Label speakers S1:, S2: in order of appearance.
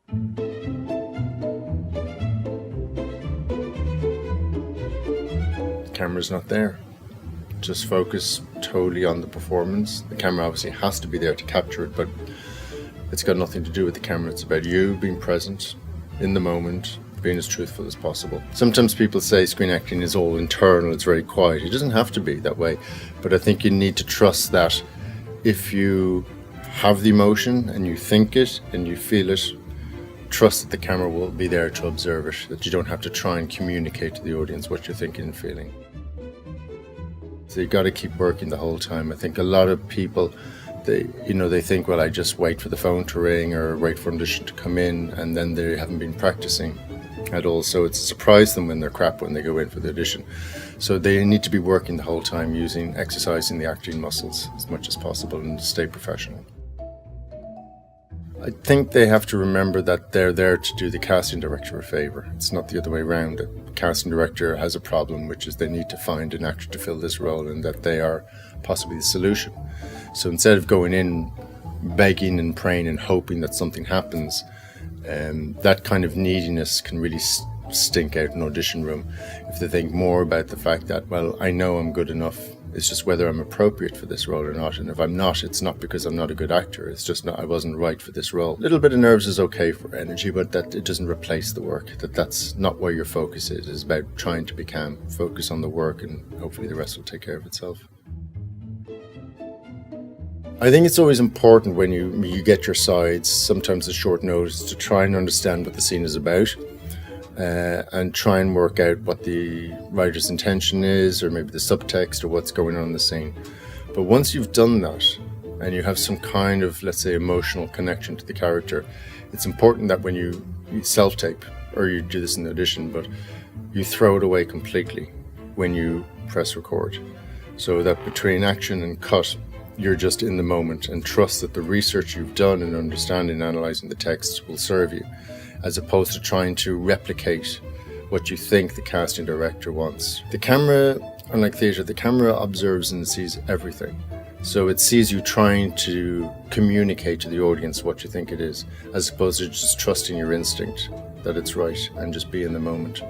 S1: The camera's not there. Just focus totally on the performance. The camera obviously has to be there to capture it, but it's got nothing to do with the camera. It's about you being present in the moment, being as truthful as possible. Sometimes people say screen acting is all internal, it's very quiet. It doesn't have to be that way, but I think you need to trust that if you have the emotion and you think it and you feel it, trust that the camera will be there to observe it, that you don't have to try and communicate to the audience what you're thinking and feeling. So you've got to keep working the whole time. I think a lot of people, they think, well, I just wait for the phone to ring or wait for an audition to come in, and then they haven't been practicing at all. So it's a surprise them when they're crap when they go in for the audition. So they need to be working the whole time, exercising the acting muscles as much as possible and stay professional. I think they have to remember that they're there to do the casting director a favour. It's not the other way around. The casting director has a problem, which is they need to find an actor to fill this role, and that they are possibly the solution. So instead of going in begging and praying and hoping that something happens, that kind of neediness can really stink out an audition room. If they think more about the fact that, well, I know I'm good enough, it's just whether I'm appropriate for this role or not. And if I'm not, it's not because I'm not a good actor. It's just I wasn't right for this role. A little bit of nerves is okay for energy, but that it doesn't replace the work. That's not where your focus is. It's about trying to be calm, focus on the work, and hopefully the rest will take care of itself. I think it's always important when you get your sides, sometimes at short notice, to try and understand what the scene is about. And try and work out what the writer's intention is, or maybe the subtext, or what's going on in the scene. But once you've done that, and you have some kind of, let's say, emotional connection to the character, it's important that when you self-tape, or you do this in the audition, but you throw it away completely when you press record. So that between action and cut, you're just in the moment, and trust that the research you've done in understanding and analysing the text will serve you, as opposed to trying to replicate what you think the casting director wants. The camera, unlike theatre, the camera observes and sees everything. So it sees you trying to communicate to the audience what you think it is, as opposed to just trusting your instinct that it's right and just be in the moment.